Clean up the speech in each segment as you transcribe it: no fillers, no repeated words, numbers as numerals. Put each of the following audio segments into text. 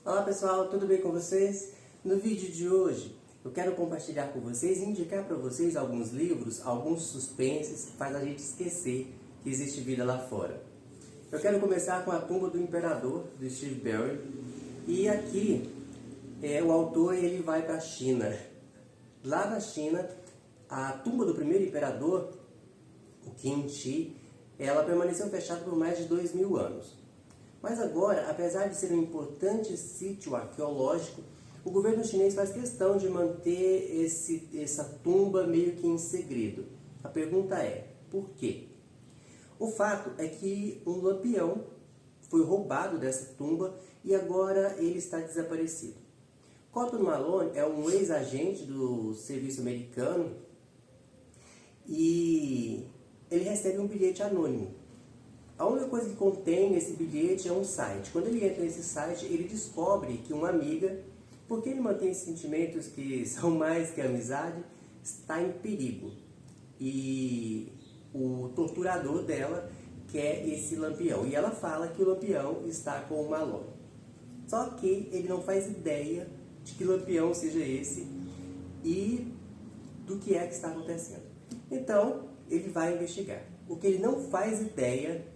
Olá pessoal, tudo bem com vocês? No vídeo de hoje eu quero compartilhar com vocês e indicar para vocês alguns livros, alguns suspenses que faz a gente esquecer que existe vida lá fora. Eu quero começar com A Tumba do Imperador, do Steve Berry. E aqui o autor ele vai para a China. Lá na China, a tumba do primeiro imperador, o Qin Shi, ela permaneceu fechada por mais de 2000 anos. Mas agora, apesar de ser um importante sítio arqueológico, o governo chinês faz questão de manter essa tumba meio que em segredo. A pergunta é, por quê? O fato é que um lampião foi roubado dessa tumba e agora ele está desaparecido. Cotton Malone é um ex-agente do serviço americano e ele recebe um bilhete anônimo. A única coisa que contém nesse bilhete é um site. Quando ele entra nesse site, ele descobre que uma amiga, porque ele mantém sentimentos que são mais que amizade, está em perigo. E o torturador dela quer esse lampião. E ela fala que o lampião está com o Malone. Só que ele não faz ideia de que lampião seja esse e do que é que está acontecendo. Então, ele vai investigar. O que ele não faz ideia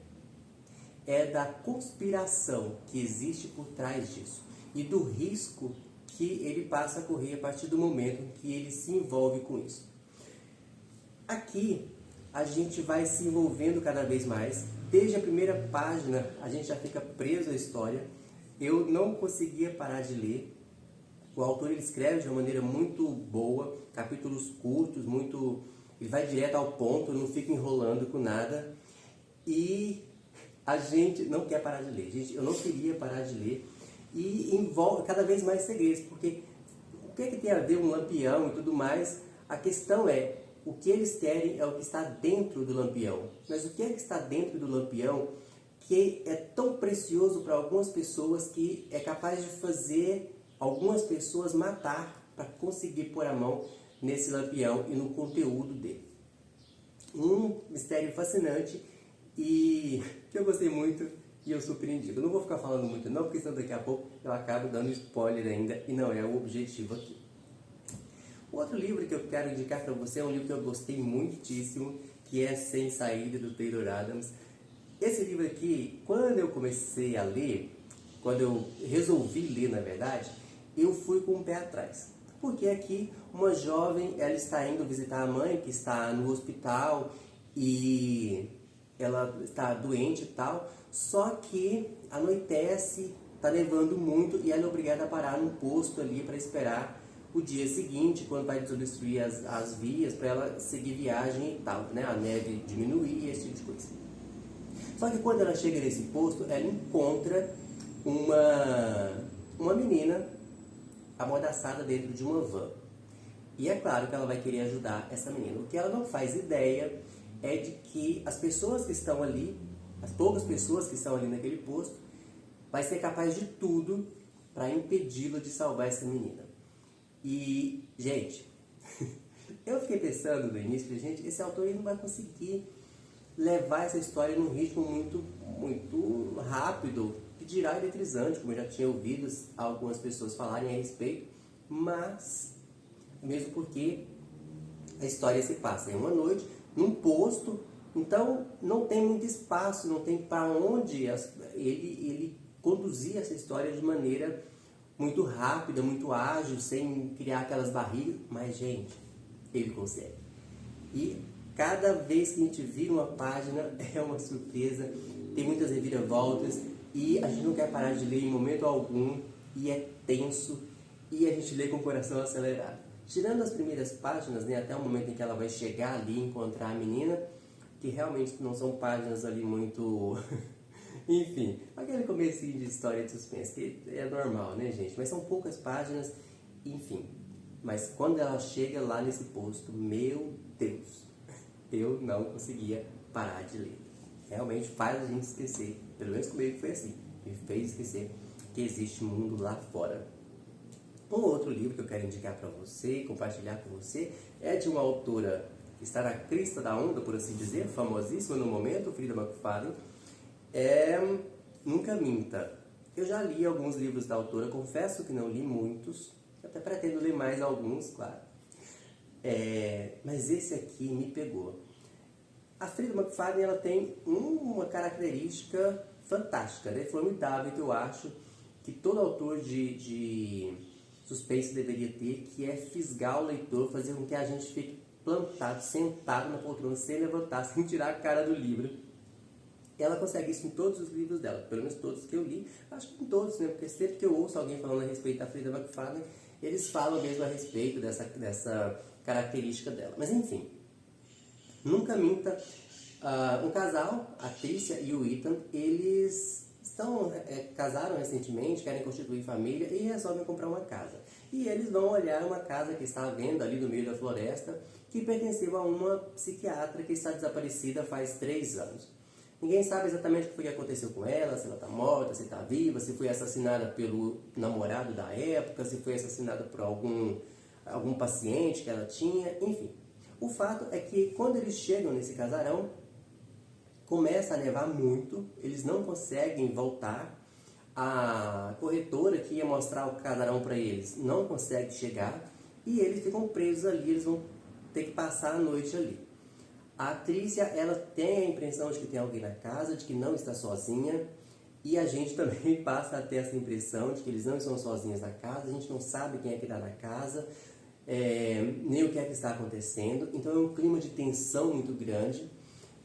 é da conspiração que existe por trás disso e do risco que ele passa a correr a partir do momento em que ele se envolve com isso. Aqui a gente vai se envolvendo cada vez mais. Desde a primeira página a gente já fica preso à história. Eu não conseguia parar de ler. O autor ele escreve de uma maneira muito boa, capítulos curtos, ele vai direto ao ponto, não fica enrolando com nada. E a gente não quer parar de ler. Gente, eu não queria parar de ler. E envolve cada vez mais segredos, porque o que é que tem a ver um lampião e tudo mais? A questão é, o que eles querem é o que está dentro do lampião. Mas o que é que está dentro do lampião que é tão precioso para algumas pessoas que é capaz de fazer algumas pessoas matar para conseguir pôr a mão nesse lampião e no conteúdo dele? Um mistério fascinante e que eu gostei muito e eu surpreendi. Eu não vou ficar falando muito não, porque senão daqui a pouco eu acabo dando spoiler ainda e não é o objetivo aqui. O outro livro que eu quero indicar para você é um livro que eu gostei muitíssimo, que é Sem Saída, do Taylor Adams. Esse livro aqui, quando eu comecei a ler, quando eu resolvi ler na verdade, eu fui com o pé atrás. Porque aqui uma jovem, ela está indo visitar a mãe que está no hospital e ela está doente e tal, só que anoitece, está nevando muito e ela é obrigada a parar num posto ali para esperar o dia seguinte, quando vai desobstruir as vias, para ela seguir viagem e tal, né? A neve diminuir e esse tipo de coisa. Só que quando ela chega nesse posto, ela encontra uma menina amordaçada dentro de uma van. E é claro que ela vai querer ajudar essa menina. O que ela não faz ideia é de que as pessoas que estão ali, as poucas pessoas que estão ali naquele posto, vai ser capaz de tudo para impedi-la de salvar essa menina. E, gente, eu fiquei pensando no início, gente, esse autor não vai conseguir levar essa história num ritmo muito rápido, que dirá eletrizante, como eu já tinha ouvido algumas pessoas falarem a respeito, mas, mesmo porque a história se passa em uma noite, num posto, então não tem muito espaço, não tem para onde ele conduzir essa história de maneira muito rápida, muito ágil, sem criar aquelas barrigas, mas gente, ele consegue. E cada vez que a gente vira uma página é uma surpresa, tem muitas reviravoltas e a gente não quer parar de ler em momento algum e é tenso e a gente lê com o coração acelerado. Tirando as primeiras páginas, né, até o momento em que ela vai chegar ali e encontrar a menina, que realmente não são páginas ali muito... Enfim, aquele comecinho de história de suspense, que é normal, né, gente? Mas são poucas páginas, enfim. Mas quando ela chega lá nesse posto, meu Deus, eu não conseguia parar de ler. Realmente faz a gente esquecer, pelo menos comigo foi assim, me fez esquecer que existe mundo lá fora. Um outro livro que eu quero indicar para você, compartilhar com você, é de uma autora que está na crista da onda, por assim dizer, famosíssima no momento, Freida McFadden, Nunca Minta. Eu já li alguns livros da autora, confesso que não li muitos, até pretendo ler mais alguns, claro. Mas esse aqui me pegou. A Freida McFadden, ela tem uma característica fantástica, né? Formidável, que eu acho que todo autor de suspense deveria ter, que é fisgar o leitor, fazer com que a gente fique plantado, sentado na poltrona, sem levantar, sem tirar a cara do livro. Ela consegue isso em todos os livros dela, pelo menos todos que eu li. Acho que em todos, né? Porque sempre que eu ouço alguém falando a respeito da Freida McFadden, eles falam mesmo a respeito dessa característica dela. Mas enfim, nunca minta. Um casal, a Tricia e o Ethan, eles casaram recentemente, querem constituir família e resolvem comprar uma casa. E eles vão olhar uma casa que está à venda ali no meio da floresta, que pertenceu a uma psiquiatra que está desaparecida faz 3 anos. Ninguém sabe exatamente o que foi que aconteceu com ela, se ela está morta, se está viva, se foi assassinada pelo namorado da época, se foi assassinada por algum paciente que ela tinha, enfim. O fato é que quando eles chegam nesse casarão, começa a nevar muito, eles não conseguem voltar, a corretora que ia mostrar o casarão para eles não consegue chegar e eles ficam presos ali, eles vão ter que passar a noite ali. A Trícia, ela tem a impressão de que tem alguém na casa, de que não está sozinha, e a gente também passa a ter essa impressão de que eles não estão sozinhos na casa, a gente não sabe quem é que está na casa, nem o que é que está acontecendo, então é um clima de tensão muito grande.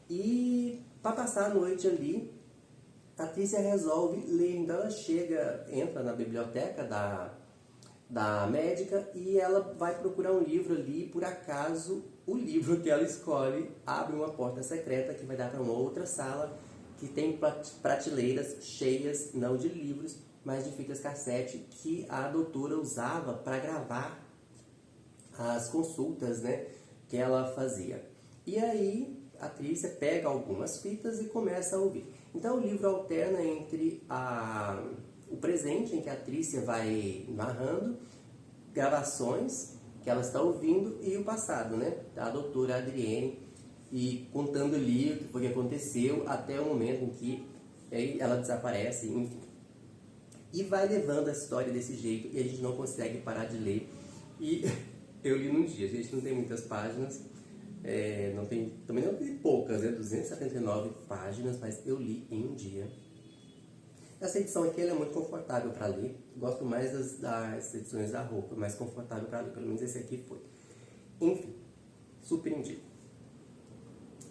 E para passar a noite ali, a Trícia resolve ler. Então ela entra na biblioteca da médica e ela vai procurar um livro ali. Por acaso, o livro que ela escolhe abre uma porta secreta que vai dar para uma outra sala que tem prateleiras cheias, não de livros, mas de fitas cassete que a doutora usava para gravar as consultas, né, que ela fazia. E aí a Trícia pega algumas fitas e começa a ouvir. Então o livro alterna entre o presente, em que a Trícia vai narrando, gravações que ela está ouvindo, e o passado, né, da doutora Adrienne, e contando ali o que foi que aconteceu até o momento em que ela desaparece, enfim. E vai levando a história desse jeito e a gente não consegue parar de ler. E eu li num dia, a gente não tem muitas páginas, também não tem poucas, né? 279 páginas, mas eu li em um dia. Essa edição aqui ela é muito confortável para ler. Gosto mais das edições da roupa, mais confortável para ler, pelo menos esse aqui foi. Enfim, super indico.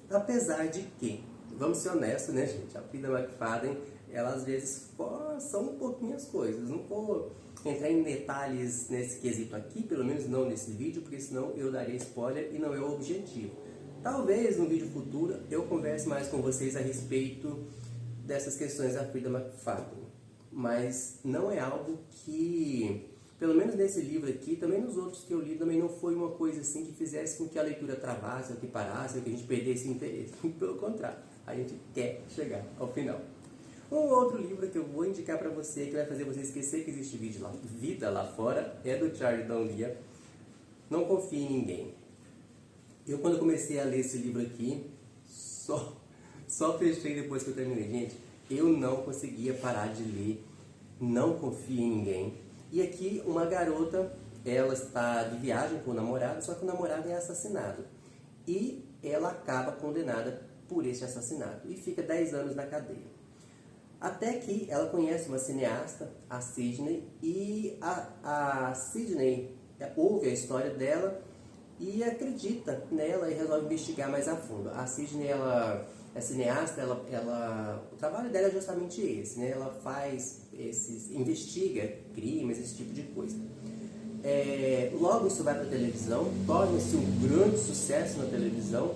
Apesar de que, vamos ser honestos, né, gente? A Freida McFadden, ela às vezes força um pouquinho as coisas. Não vou entrar em detalhes nesse quesito aqui, pelo menos não nesse vídeo, porque senão eu daria spoiler e não é o objetivo. Talvez no vídeo futuro eu converse mais com vocês a respeito dessas questões da Freida McFadden, mas não é algo que, pelo menos nesse livro aqui, também nos outros que eu li, também não foi uma coisa assim que fizesse com que a leitura travasse, ou que parasse, ou que a gente perdesse interesse. Pelo contrário, a gente quer chegar ao final. Um outro livro que eu vou indicar para você, que vai fazer você esquecer que existe vida lá fora, é do Charles Dunlea. Não confie em ninguém. Eu, quando comecei a ler esse livro aqui, só fechei depois que eu terminei. Gente, eu não conseguia parar de ler. Não confie em ninguém. E aqui uma garota, ela está de viagem com o namorado, só que o namorado é assassinado. E ela acaba condenada por esse assassinato e fica 10 anos na cadeia. Até que ela conhece uma cineasta, a Sidney, e a Sidney ouve a história dela e acredita nela e resolve investigar mais a fundo. A Sidney, ela é cineasta, o trabalho dela é justamente esse, né? Ela investiga crimes, esse tipo de coisa. Logo isso vai para a televisão, torna-se um grande sucesso na televisão,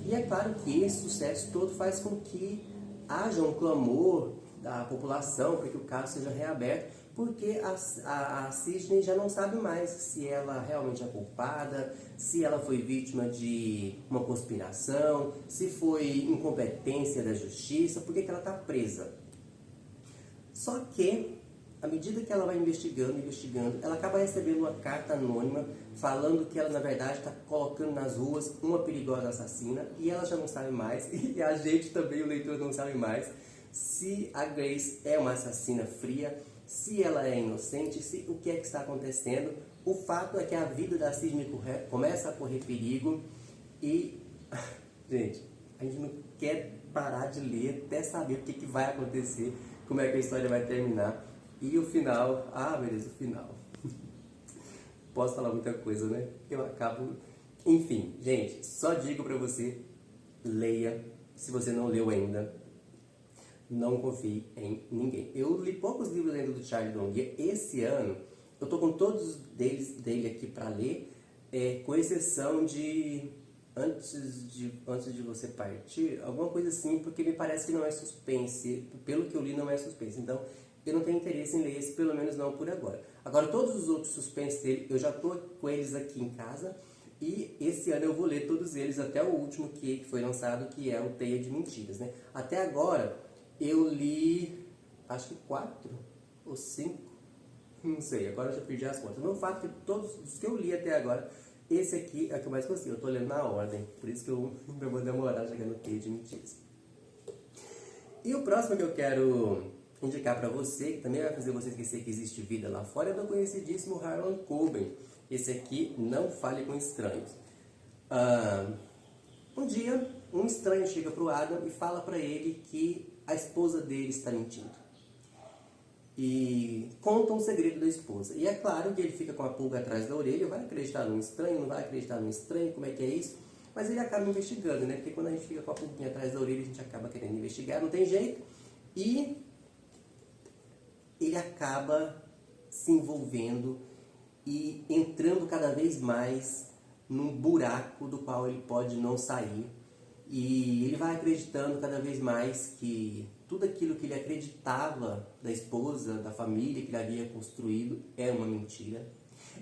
e é claro que esse sucesso todo faz com que haja um clamor da população para que o caso seja reaberto, porque a Sidney já não sabe mais se ela realmente é culpada, se ela foi vítima de uma conspiração, se foi incompetência da justiça, por que ela está presa. Só que, à medida que ela vai investigando, ela acaba recebendo uma carta anônima falando que ela, na verdade, está colocando nas ruas uma perigosa assassina, e ela já não sabe mais, e a gente também, o leitor, não sabe mais se a Grace é uma assassina fria, se ela é inocente, se o que é que está acontecendo. O fato é que a vida da Sidney começa a correr perigo e, gente, a gente não quer parar de ler até saber o que vai acontecer, como é que a história vai terminar. E o final, meu Deus, o final. Posso falar muita coisa, né? Eu acabo... Enfim, gente, só digo pra você, leia, se você não leu ainda. Não confie em ninguém. Eu li poucos livros ainda do Charles Longuet. Esse ano, eu tô com todos dele aqui para ler, com exceção de antes de você partir, alguma coisa assim, porque me parece que não é suspense. Pelo que eu li, não é suspense. Então, eu não tenho interesse em ler esse, pelo menos não por agora. Agora, todos os outros suspense dele, eu já tô com eles aqui em casa. E esse ano eu vou ler todos eles, até o último que foi lançado, que é o Teia de Mentiras, né? Até agora... eu li, acho que 4 ou 5, não sei, agora eu já perdi as contas. Mas o fato é que todos os que eu li até agora, esse aqui é o que eu mais gostei. Eu tô lendo na ordem, por isso que eu vou demorar chegando no Teia de Mentiras. E o próximo que eu quero indicar pra você, que também vai fazer você esquecer que existe vida lá fora, é do conhecidíssimo Harlan Coben. Esse aqui, Não Fale com Estranhos. Um dia, um estranho chega pro Adam e fala pra ele que a esposa dele está mentindo. E conta um segredo da esposa. E é claro que ele fica com a pulga atrás da orelha, vai acreditar num estranho, não vai acreditar num estranho, como é que é isso? Mas ele acaba investigando, né? Porque quando a gente fica com a pulguinha atrás da orelha, a gente acaba querendo investigar, não tem jeito. E ele acaba se envolvendo e entrando cada vez mais num buraco do qual ele pode não sair. E ele vai acreditando cada vez mais que tudo aquilo que ele acreditava da esposa, da família que ele havia construído é uma mentira.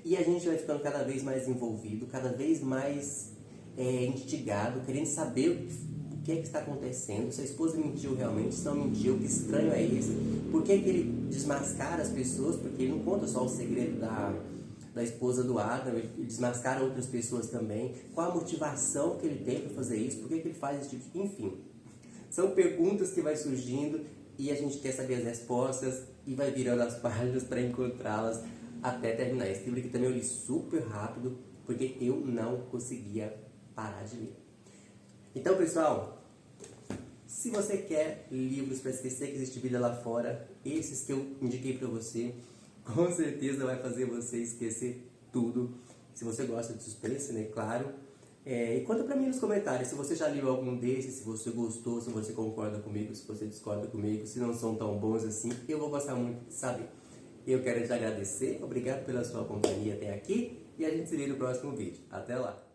E a gente vai ficando cada vez mais envolvido, cada vez mais instigado, querendo saber o que é que está acontecendo, se a esposa mentiu realmente, se não mentiu, que estranho é esse, por que ele desmascara as pessoas, porque ele não conta só o segredo da esposa do Adam, ele desmascara outras pessoas também, qual a motivação que ele tem para fazer isso, por que ele faz esse tipo de... Enfim, são perguntas que vai surgindo e a gente quer saber as respostas e vai virando as páginas para encontrá-las até terminar. Esse livro aqui também eu li super rápido, porque eu não conseguia parar de ler. Então, pessoal, se você quer livros para esquecer que existe vida lá fora, esses que eu indiquei para você, com certeza vai fazer você esquecer tudo. Se você gosta de suspense, né? Claro. E conta pra mim nos comentários se você já leu algum desses, se você gostou, se você concorda comigo, se você discorda comigo, se não são tão bons assim. Eu vou gostar muito de saber. Eu quero te agradecer. Obrigado pela sua companhia até aqui. E a gente se vê no próximo vídeo. Até lá!